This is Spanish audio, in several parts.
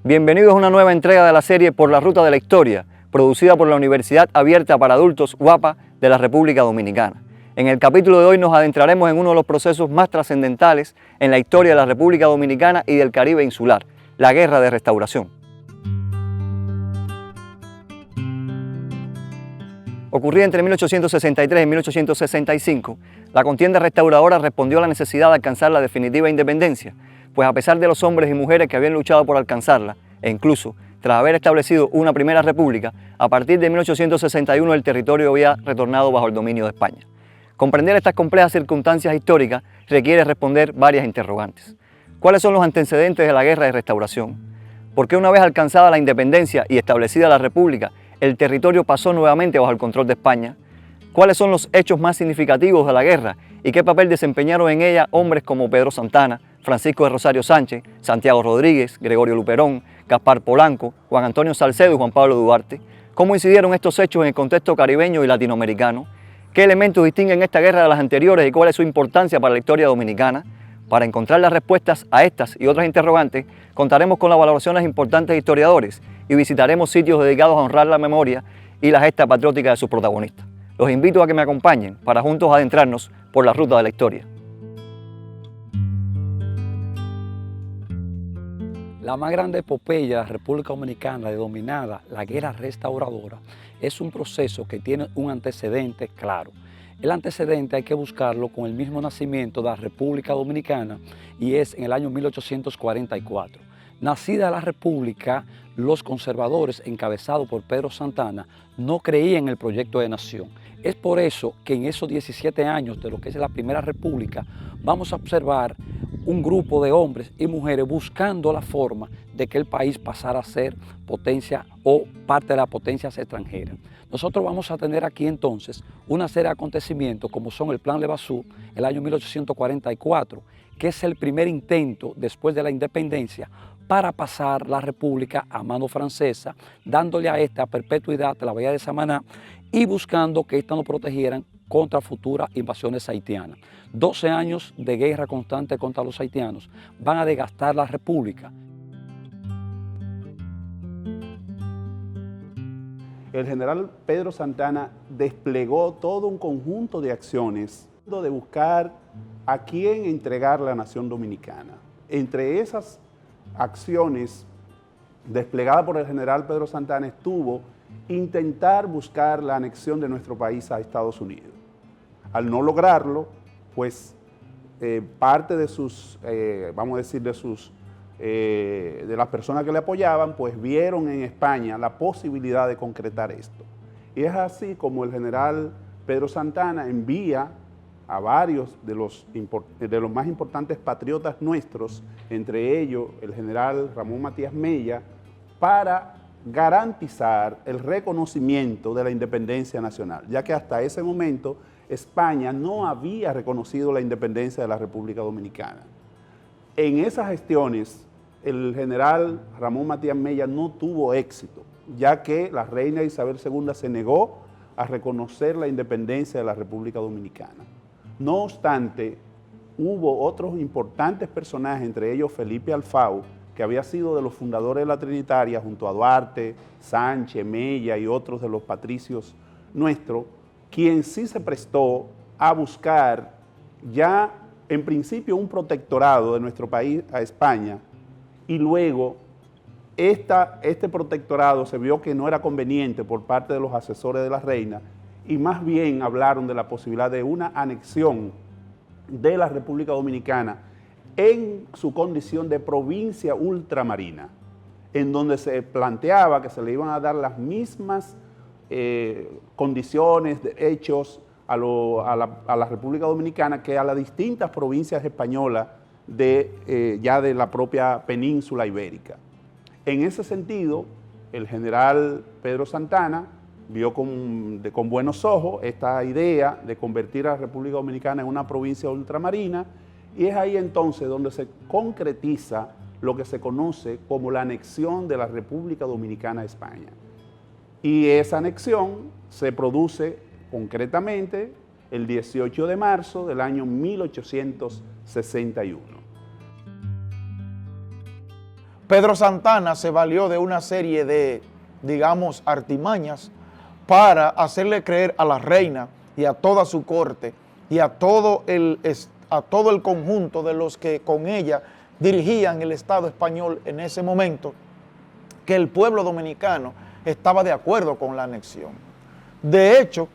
Bienvenidos a una nueva entrega de la serie Por la Ruta de la Historia, producida por la Universidad Abierta para Adultos UAPA de la República Dominicana. En el capítulo de hoy nos adentraremos en uno de los procesos más trascendentales en la historia de la República Dominicana y del Caribe insular, la Guerra de Restauración. Ocurrida entre 1863 y 1865, la contienda restauradora respondió a la necesidad de alcanzar la definitiva independencia, pues a pesar de los hombres y mujeres que habían luchado por alcanzarla, e incluso tras haber establecido una primera república, a partir de 1861 el territorio había retornado bajo el dominio de España. Comprender estas complejas circunstancias históricas requiere responder varias interrogantes. ¿Cuáles son los antecedentes de la Guerra de Restauración? ¿Por qué una vez alcanzada la independencia y establecida la república, el territorio pasó nuevamente bajo el control de España? ¿Cuáles son los hechos más significativos de la guerra y qué papel desempeñaron en ella hombres como Pedro Santana, Francisco de Rosario Sánchez, Santiago Rodríguez, Gregorio Luperón, Gaspar Polanco, Juan Antonio Salcedo y Juan Pablo Duarte? ¿Cómo incidieron estos hechos en el contexto caribeño y latinoamericano? ¿Qué elementos distinguen esta guerra de las anteriores y cuál es su importancia para la historia dominicana? Para encontrar las respuestas a estas y otras interrogantes, contaremos con las valoraciones de importantes historiadores y visitaremos sitios dedicados a honrar la memoria y la gesta patriótica de sus protagonistas. Los invito a que me acompañen para juntos adentrarnos por la ruta de la historia. La más grande epopeya de la República Dominicana denominada la Guerra Restauradora es un proceso que tiene un antecedente claro. El antecedente hay que buscarlo con el mismo nacimiento de la República Dominicana y es en el año 1844. Nacida la República, los conservadores encabezados por Pedro Santana no creían en el proyecto de nación. Es por eso que en esos 17 años de lo que es la Primera República vamos a observar un grupo de hombres y mujeres buscando la forma de que el país pasara a ser potencia o parte de las potencias extranjeras. Nosotros vamos a tener aquí entonces una serie de acontecimientos como son el Plan Levasseur, el año 1844, que es el primer intento después de la independencia para pasar la república a mano francesa, dándole a esta perpetuidad de la Bahía de Samaná y buscando que éstas nos protegieran contra futuras invasiones haitianas. 12 años de guerra constante contra los haitianos van a desgastar la república. El general Pedro Santana desplegó todo un conjunto de acciones de buscar a quién entregar la nación dominicana. Entre esas acciones desplegadas por el general Pedro Santana estuvo intentar buscar la anexión de nuestro país a Estados Unidos. Al no lograrlo, pues parte de sus, vamos a decir, de las personas que le apoyaban, pues vieron en España la posibilidad de concretar esto. Y es así como el general Pedro Santana envía a varios de los más importantes patriotas nuestros, entre ellos el general Ramón Matías Mella, para garantizar el reconocimiento de la independencia nacional, ya que hasta ese momento España no había reconocido la independencia de la República Dominicana. En esas gestiones, el general Ramón Matías Mella no tuvo éxito, ya que la reina Isabel II se negó a reconocer la independencia de la República Dominicana. No obstante, hubo otros importantes personajes, entre ellos Felipe Alfau, que había sido de los fundadores de la Trinitaria, junto a Duarte, Sánchez, Mella y otros de los patricios nuestros, quien sí se prestó a buscar ya en principio un protectorado de nuestro país a España, y luego este protectorado se vio que no era conveniente por parte de los asesores de la reina, y más bien hablaron de la posibilidad de una anexión de la República Dominicana en su condición de provincia ultramarina, en donde se planteaba que se le iban a dar las mismas condiciones, derechos a la República Dominicana que a las distintas provincias españolas ya de la propia península ibérica. En ese sentido, el general Pedro Santana vio con buenos ojos esta idea de convertir a la República Dominicana en una provincia ultramarina, y es ahí entonces donde se concretiza lo que se conoce como la anexión de la República Dominicana a España. Y esa anexión se produce concretamente el 18 de marzo del año 1861. Pedro Santana se valió de una serie de, digamos, artimañas para hacerle creer a la reina y a toda su corte y a todo el conjunto de los que con ella dirigían el Estado español en ese momento, que el pueblo dominicano estaba de acuerdo con la anexión. De hecho,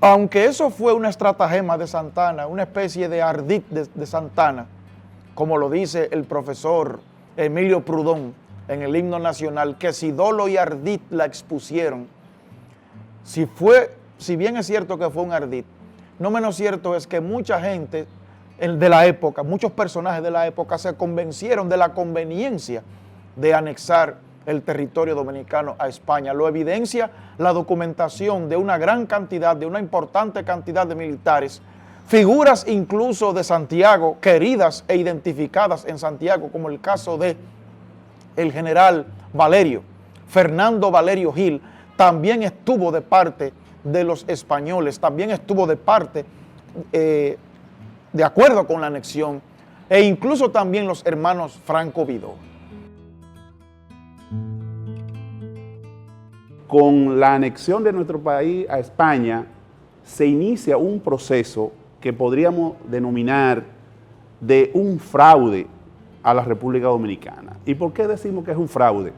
aunque eso fue una estratagema de Santana, una especie de ardid de Santana, como lo dice el profesor Emilio Prudón en el himno nacional, que si dolo y ardid la expusieron, si bien es cierto que fue un ardid, no menos cierto es que mucha gente de la época, muchos personajes de la época se convencieron de la conveniencia de anexar el territorio dominicano a España. Lo evidencia la documentación de una gran cantidad, de una importante cantidad de militares, figuras incluso de Santiago, queridas e identificadas en Santiago, como el caso de el general Valerio, Fernando Valerio Gil, también estuvo de parte de los españoles, también estuvo de parte, de acuerdo con la anexión, e incluso también los hermanos Franco Vidó. Con la anexión de nuestro país a España, se inicia un proceso que podríamos denominar de un fraude a la República Dominicana. ¿Y por qué decimos que es un fraude?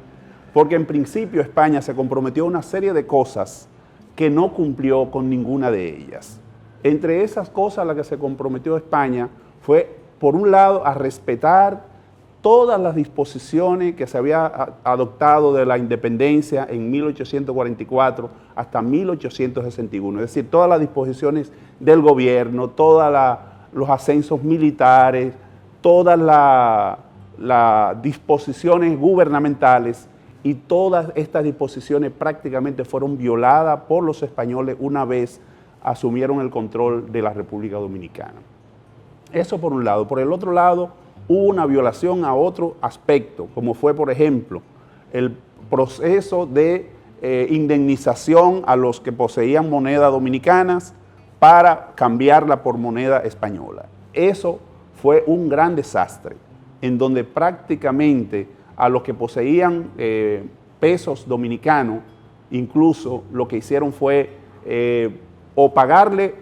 Porque en principio España se comprometió a una serie de cosas que no cumplió con ninguna de ellas. Entre esas cosas a las que se comprometió España fue, por un lado, a respetar todas las disposiciones que se había adoptado de la independencia en 1844 hasta 1861, es decir, todas las disposiciones del gobierno, todos los ascensos militares, todas las disposiciones gubernamentales, y todas estas disposiciones prácticamente fueron violadas por los españoles una vez asumieron el control de la República Dominicana. Eso por un lado. Por el otro lado, hubo una violación a otro aspecto, como fue, por ejemplo, el proceso de indemnización a los que poseían monedas dominicanas para cambiarla por moneda española. Eso fue un gran desastre, en donde prácticamente a los que poseían pesos dominicanos, incluso lo que hicieron fue o pagarle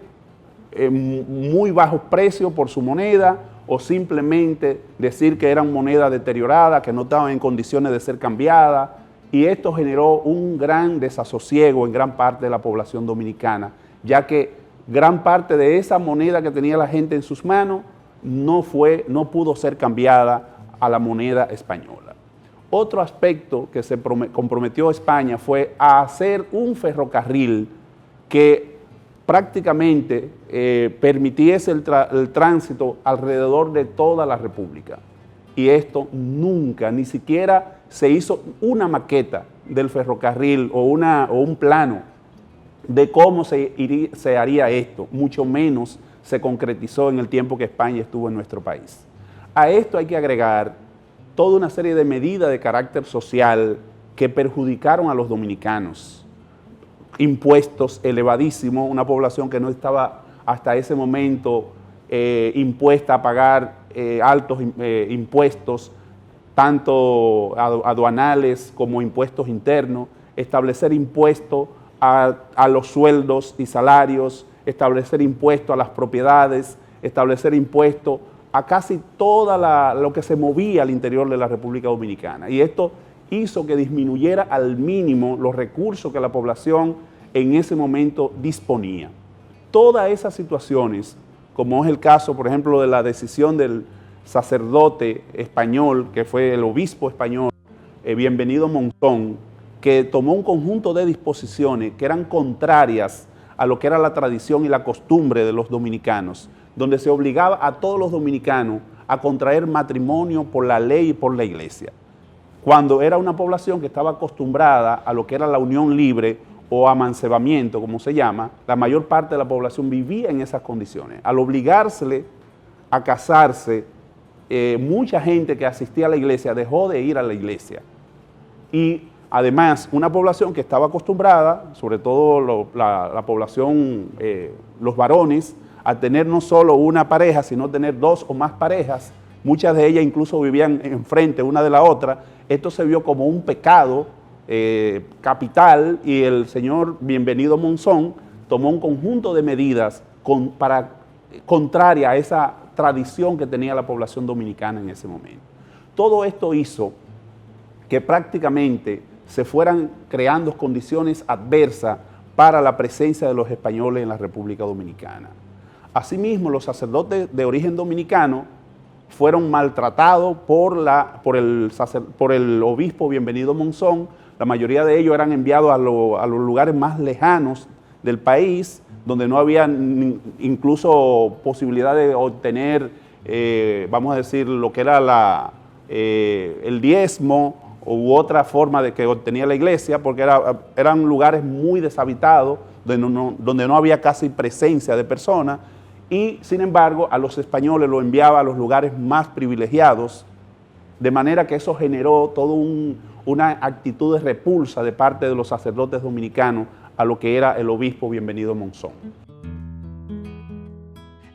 muy bajos precios por su moneda, o simplemente decir que eran monedas deterioradas, que no estaban en condiciones de ser cambiadas, y esto generó un gran desasosiego en gran parte de la población dominicana, ya que gran parte de esa moneda que tenía la gente en sus manos no pudo ser cambiada a la moneda española. Otro aspecto que se comprometió España fue a hacer un ferrocarril que prácticamente permitiese el tránsito alrededor de toda la República. Y esto nunca, ni siquiera se hizo una maqueta del ferrocarril o un plano de cómo se haría esto, mucho menos se concretizó en el tiempo que España estuvo en nuestro país. A esto hay que agregar toda una serie de medidas de carácter social que perjudicaron a los dominicanos. Impuestos elevadísimos, una población que no estaba hasta ese momento impuesta a pagar altos impuestos, tanto aduanales como impuestos internos, establecer impuestos a los sueldos y salarios, establecer impuestos a las propiedades, establecer impuestos a casi toda lo que se movía al interior de la República Dominicana. Y esto hizo que disminuyera al mínimo los recursos que la población en ese momento disponía. Todas esas situaciones, como es el caso, por ejemplo, de la decisión del sacerdote español, que fue el obispo español, Bienvenido Monzón, que tomó un conjunto de disposiciones que eran contrarias a lo que era la tradición y la costumbre de los dominicanos, donde se obligaba a todos los dominicanos a contraer matrimonio por la ley y por la iglesia, cuando era una población que estaba acostumbrada a lo que era la unión libre o amancebamiento, como se llama. La mayor parte de la población vivía en esas condiciones. Al obligársele a casarse, mucha gente que asistía a la iglesia dejó de ir a la iglesia. Y además, una población que estaba acostumbrada, sobre todo la población, los varones, a tener no solo una pareja, sino tener dos o más parejas, muchas de ellas incluso vivían enfrente una de la otra. Esto se vio como un pecado capital y el señor Bienvenido Monzón tomó un conjunto de medidas contraria a esa tradición que tenía la población dominicana en ese momento. Todo esto hizo que prácticamente se fueran creando condiciones adversas para la presencia de los españoles en la República Dominicana. Asimismo, los sacerdotes de origen dominicano fueron maltratados por el obispo Bienvenido Monzón. La mayoría de ellos eran enviados a los lugares más lejanos del país, donde no había incluso posibilidad de obtener, vamos a decir, lo que era el diezmo u otra forma de que obtenía la iglesia, porque eran lugares muy deshabitados, donde no había casi presencia de personas, y sin embargo a los españoles lo enviaba a los lugares más privilegiados, de manera que eso generó toda una actitud de repulsa de parte de los sacerdotes dominicanos a lo que era el obispo Bienvenido Monzón.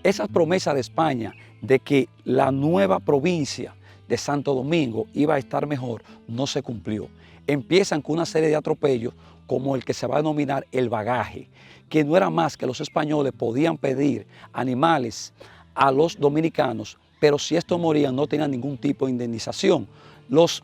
Esa promesa de España de que la nueva provincia de Santo Domingo iba a estar mejor no se cumplió. Empiezan con una serie de atropellos como el que se va a denominar el bagaje, que no era más que los españoles podían pedir animales a los dominicanos, pero si estos morían no tenían ningún tipo de indemnización. Los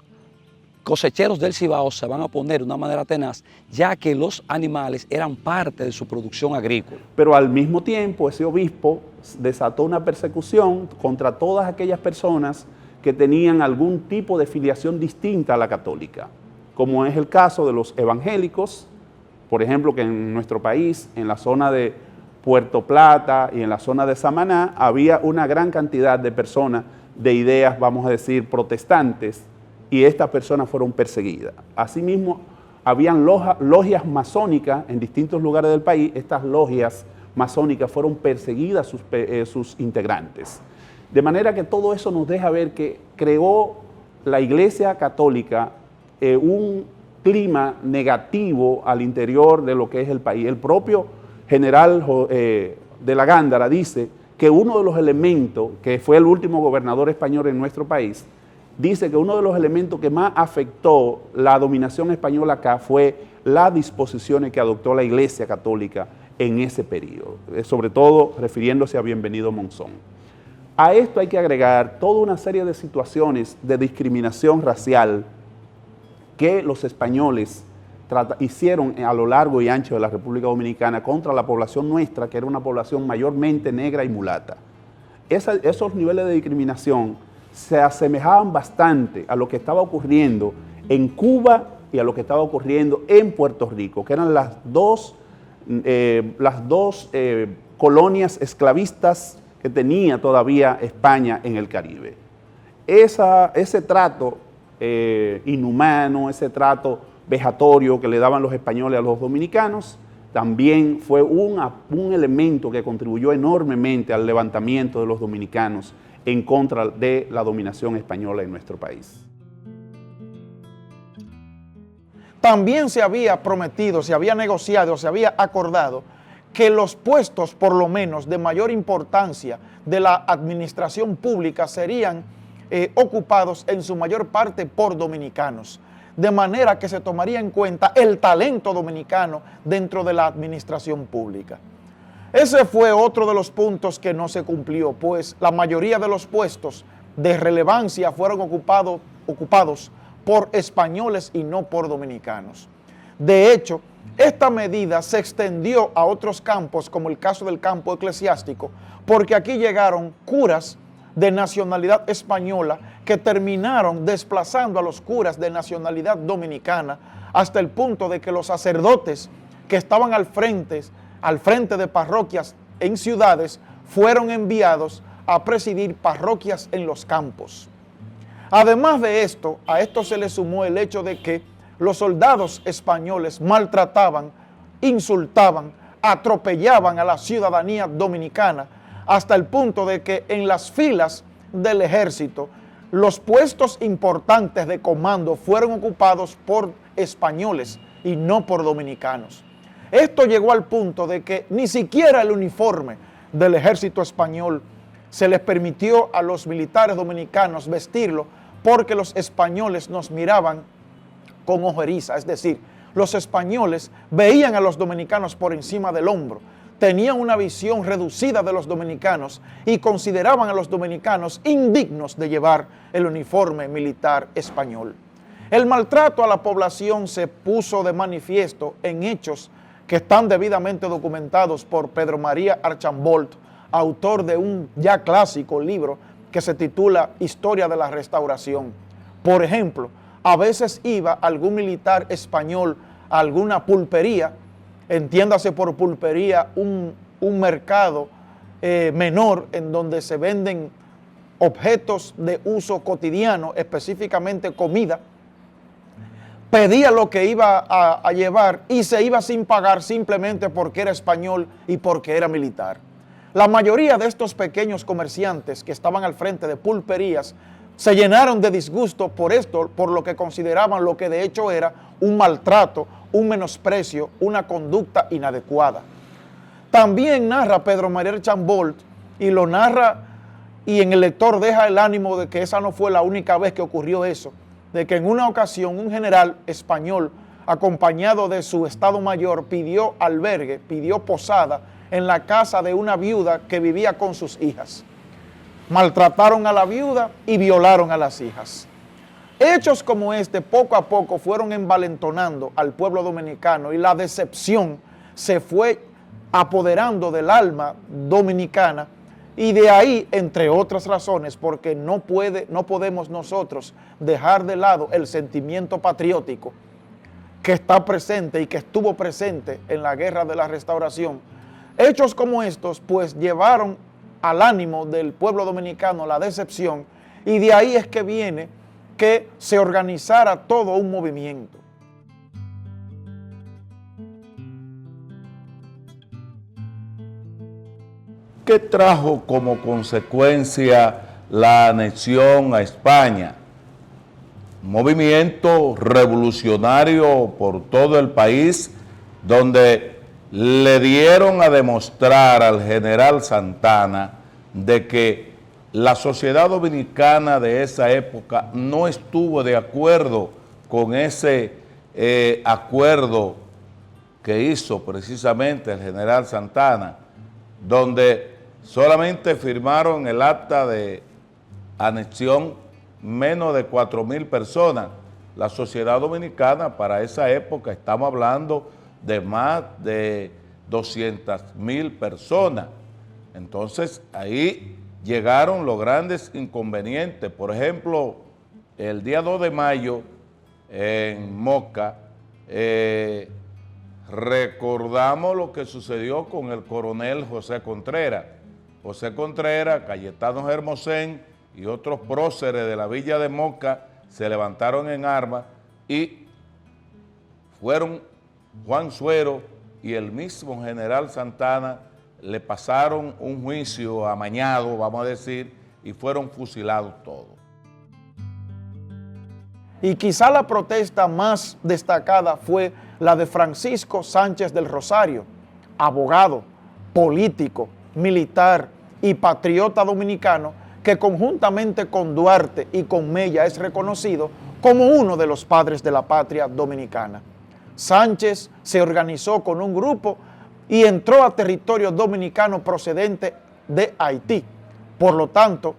cosecheros del Cibao se van a oponer de una manera tenaz, ya que los animales eran parte de su producción agrícola. Pero al mismo tiempo ese obispo desató una persecución contra todas aquellas personas que tenían algún tipo de filiación distinta a la católica, como es el caso de los evangélicos, por ejemplo, que en nuestro país, en la zona de Puerto Plata y en la zona de Samaná, había una gran cantidad de personas de ideas, vamos a decir, protestantes, y estas personas fueron perseguidas. Asimismo, habían logias masónicas en distintos lugares del país. Estas logias masónicas fueron perseguidas sus integrantes. De manera que todo eso nos deja ver que creó la Iglesia Católica un clima negativo al interior de lo que es el país. El propio general de la Gándara dice que uno de los elementos, que fue el último gobernador español en nuestro país, dice que uno de los elementos que más afectó la dominación española acá fue las disposiciones que adoptó la Iglesia Católica en ese periodo, sobre todo refiriéndose a Bienvenido Monzón. A esto hay que agregar toda una serie de situaciones de discriminación racial que los españoles hicieron a lo largo y ancho de la República Dominicana contra la población nuestra, que era una población mayormente negra y mulata. Esos niveles de discriminación se asemejaban bastante a lo que estaba ocurriendo en Cuba y a lo que estaba ocurriendo en Puerto Rico, que eran las dos colonias esclavistas que tenía todavía España en el Caribe. Ese trato inhumano, ese trato vejatorio que le daban los españoles a los dominicanos, también fue un elemento que contribuyó enormemente al levantamiento de los dominicanos en contra de la dominación española en nuestro país. También se había prometido, se había negociado, se había acordado que los puestos, por lo menos, de mayor importancia de la administración pública serían ocupados en su mayor parte por dominicanos, de manera que se tomaría en cuenta el talento dominicano dentro de la administración pública. Ese fue otro de los puntos que no se cumplió, pues la mayoría de los puestos de relevancia fueron ocupados por españoles y no por dominicanos. De hecho, esta medida se extendió a otros campos, como el caso del campo eclesiástico, porque aquí llegaron curas de nacionalidad española que terminaron desplazando a los curas de nacionalidad dominicana hasta el punto de que los sacerdotes que estaban al frente de parroquias en ciudades fueron enviados a presidir parroquias en los campos. Además de esto, a esto se le sumó el hecho de que los soldados españoles maltrataban, insultaban, atropellaban a la ciudadanía dominicana hasta el punto de que en las filas del ejército los puestos importantes de comando fueron ocupados por españoles y no por dominicanos. Esto llegó al punto de que ni siquiera el uniforme del ejército español se les permitió a los militares dominicanos vestirlo porque los españoles nos miraban con ojeriza, es decir, los españoles veían a los dominicanos por encima del hombro, tenían una visión reducida de los dominicanos y consideraban a los dominicanos indignos de llevar el uniforme militar español. El maltrato a la población se puso de manifiesto en hechos que están debidamente documentados por Pedro María Archambault, autor de un ya clásico libro que se titula Historia de la Restauración. Por ejemplo, a veces iba algún militar español a alguna pulpería, entiéndase por pulpería un mercado menor en donde se venden objetos de uso cotidiano, específicamente comida, pedía lo que iba a llevar y se iba sin pagar simplemente porque era español y porque era militar. La mayoría de estos pequeños comerciantes que estaban al frente de pulperías se llenaron de disgusto por esto, por lo que consideraban lo que de hecho era un maltrato, un menosprecio, una conducta inadecuada. También narra Pedro María Archambault y lo narra, y en el lector deja el ánimo de que esa no fue la única vez que ocurrió eso, de que en una ocasión un general español acompañado de su estado mayor pidió albergue, pidió posada en la casa de una viuda que vivía con sus hijas. Maltrataron a la viuda y violaron a las hijas. Hechos como este poco a poco fueron envalentonando al pueblo dominicano y la decepción se fue apoderando del alma dominicana, y de ahí, entre otras razones, porque no podemos nosotros dejar de lado el sentimiento patriótico que está presente y que estuvo presente en la Guerra de la Restauración. Hechos como estos pues llevaron al ánimo del pueblo dominicano la decepción, y de ahí es que viene que se organizara todo un movimiento. ¿Qué trajo como consecuencia la anexión a España? Un movimiento revolucionario por todo el país, donde le dieron a demostrar al general Santana de que la sociedad dominicana de esa época no estuvo de acuerdo con ese acuerdo que hizo precisamente el general Santana, donde solamente firmaron el acta de anexión menos de 4,000 personas. La sociedad dominicana para esa época, estamos hablando de más de 200,000 personas. Entonces ahí llegaron los grandes inconvenientes. Por ejemplo, el día 2 de mayo en Moca, recordamos lo que sucedió con el coronel José Contreras. José Contreras, Cayetano Hermosén y otros próceres de la villa de Moca se levantaron en armas y fueron Juan Suero y el mismo general Santana, le pasaron un juicio amañado, vamos a decir, y fueron fusilados todos. Y quizá la protesta más destacada fue la de Francisco Sánchez del Rosario, abogado, político, militar y patriota dominicano, que conjuntamente con Duarte y con Mella es reconocido como uno de los padres de la patria dominicana. Sánchez se organizó con un grupo y entró a territorio dominicano procedente de Haití. Por lo tanto,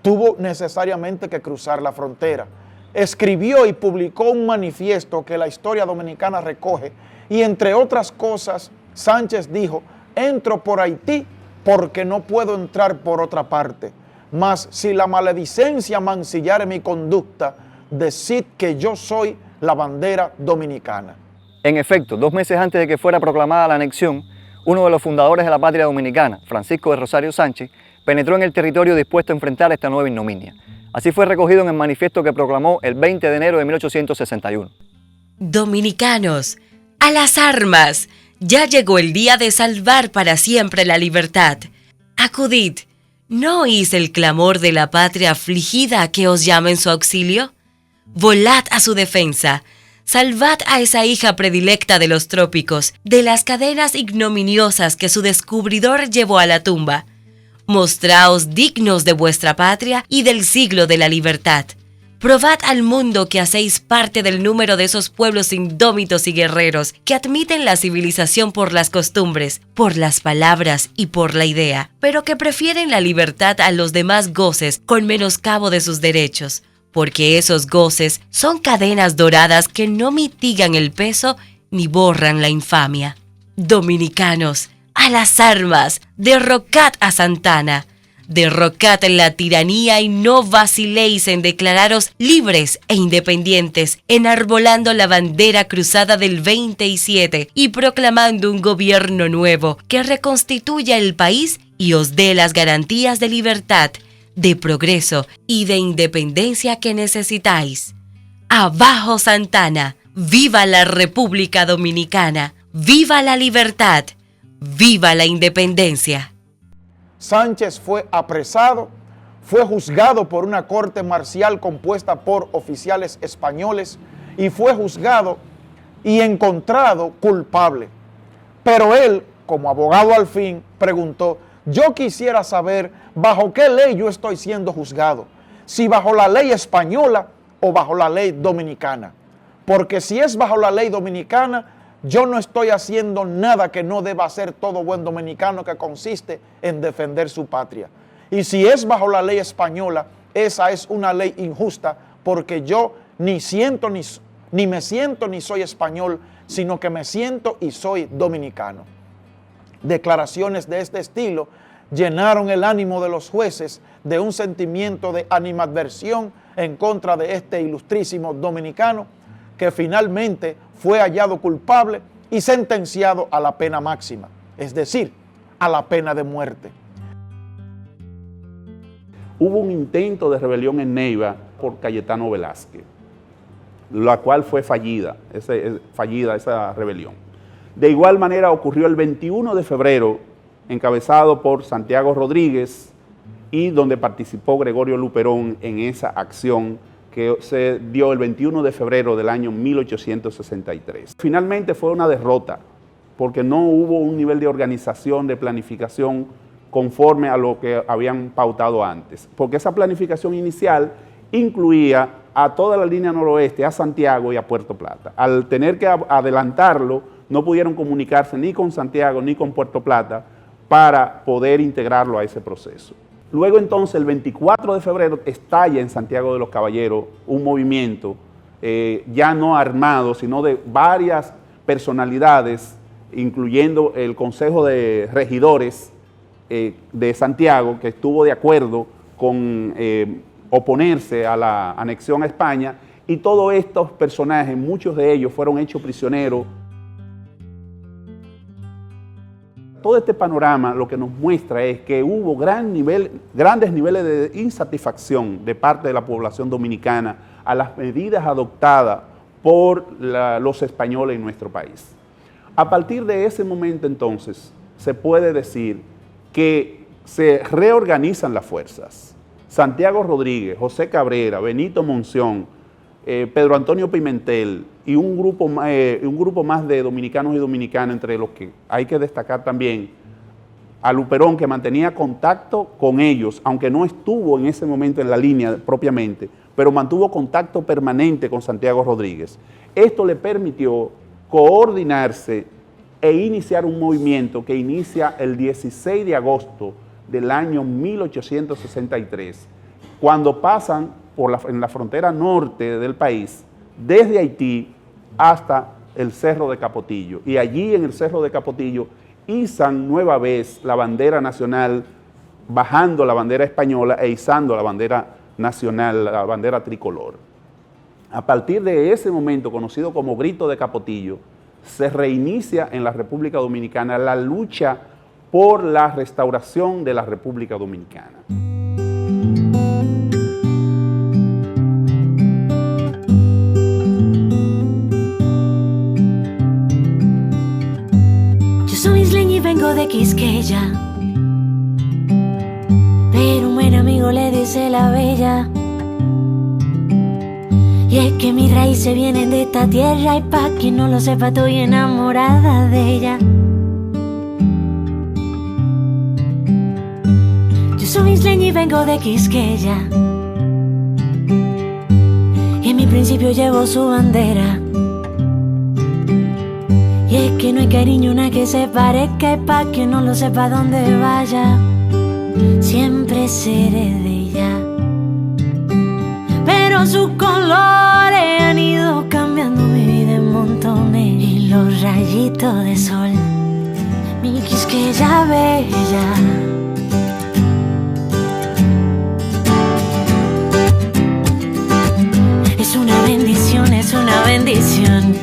tuvo necesariamente que cruzar la frontera. Escribió y publicó un manifiesto que la historia dominicana recoge, y entre otras cosas, Sánchez dijo: entro por Haití porque no puedo entrar por otra parte, mas si la maledicencia mancillare mi conducta, decid que yo soy la bandera dominicana. En efecto, 2 meses antes de que fuera proclamada la anexión, uno de los fundadores de la patria dominicana, Francisco de Rosario Sánchez, penetró en el territorio dispuesto a enfrentar esta nueva ignominia. Así fue recogido en el manifiesto que proclamó el 20 de enero de 1861. Dominicanos, a las armas. Ya llegó el día de salvar para siempre la libertad. Acudid, ¿no oís el clamor de la patria afligida que os llama en su auxilio? Volad a su defensa. Salvad a esa hija predilecta de los trópicos, de las cadenas ignominiosas que su descubridor llevó a la tumba. Mostraos dignos de vuestra patria y del siglo de la libertad. Probad al mundo que hacéis parte del número de esos pueblos indómitos y guerreros que admiten la civilización por las costumbres, por las palabras y por la idea, pero que prefieren la libertad a los demás goces con menoscabo de sus derechos, porque esos goces son cadenas doradas que no mitigan el peso ni borran la infamia. Dominicanos, a las armas, derrocad a Santana. Derrocad la tiranía y no vaciléis en declararos libres e independientes, enarbolando la bandera cruzada del 27 y proclamando un gobierno nuevo que reconstituya el país y os dé las garantías de libertad, de progreso y de independencia que necesitáis. ¡Abajo Santana! ¡Viva la República Dominicana! ¡Viva la libertad! ¡Viva la independencia! Sánchez fue apresado, fue juzgado por una corte marcial compuesta por oficiales españoles y fue juzgado y encontrado culpable. Pero él, como abogado al fin, preguntó: yo quisiera saber bajo qué ley yo estoy siendo juzgado, si bajo la ley española o bajo la ley dominicana. Porque si es bajo la ley dominicana, yo no estoy haciendo nada que no deba hacer todo buen dominicano, que consiste en defender su patria. Y si es bajo la ley española, esa es una ley injusta, porque yo ni me siento ni soy español, sino que me siento y soy dominicano. Declaraciones de este estilo llenaron el ánimo de los jueces de un sentimiento de animadversión en contra de este ilustrísimo dominicano, que finalmente fue hallado culpable y sentenciado a la pena máxima, es decir, a la pena de muerte. Hubo un intento de rebelión en Neiva por Cayetano Velázquez, la cual fue fallida esa rebelión. De igual manera ocurrió el 21 de febrero, encabezado por Santiago Rodríguez y donde participó Gregorio Luperón en esa acción que se dio el 21 de febrero del año 1863. Finalmente fue una derrota, porque no hubo un nivel de organización, de planificación conforme a lo que habían pautado antes, porque esa planificación inicial incluía a toda la línea noroeste, a Santiago y a Puerto Plata. Al tener que adelantarlo, no pudieron comunicarse ni con Santiago ni con Puerto Plata para poder integrarlo a ese proceso. Luego entonces, el 24 de febrero, estalla en Santiago de los Caballeros un movimiento ya no armado, sino de varias personalidades, incluyendo el Consejo de Regidores de Santiago, que estuvo de acuerdo con oponerse a la anexión a España, y todos estos personajes, muchos de ellos fueron hechos prisioneros. Todo este panorama lo que nos muestra es que hubo grandes niveles de insatisfacción de parte de la población dominicana a las medidas adoptadas por los españoles en nuestro país. A partir de ese momento entonces se puede decir que se reorganizan las fuerzas. Santiago Rodríguez, José Cabrera, Benito Monción, Pedro Antonio Pimentel y un grupo más de dominicanos y dominicanas, entre los que hay que destacar también a Luperón, que mantenía contacto con ellos, aunque no estuvo en ese momento en la línea propiamente, pero mantuvo contacto permanente con Santiago Rodríguez. Esto le permitió coordinarse e iniciar un movimiento que inicia el 16 de agosto del año 1863, cuando pasan en la frontera norte del país, desde Haití hasta el Cerro de Capotillo. Y allí en el Cerro de Capotillo izan nueva vez la bandera nacional, bajando la bandera española e izando la bandera nacional, la bandera tricolor. A partir de ese momento, conocido como Grito de Capotillo, se reinicia en la República Dominicana la lucha por la restauración de la República Dominicana. Vengo de Quisqueya, pero un buen amigo le dice la bella. Y es que mis raíces vienen de esta tierra, y pa' quien no lo sepa estoy enamorada de ella. vengo de Quisqueya y en mi principio llevo su bandera. Y es que no hay cariño una que se parezca, y pa' que no lo sepa dónde vaya, siempre seré de ella. Pero sus colores han ido cambiando mi vida en montones, y los rayitos de sol, mi Quisqueya bella. Es una bendición, es una bendición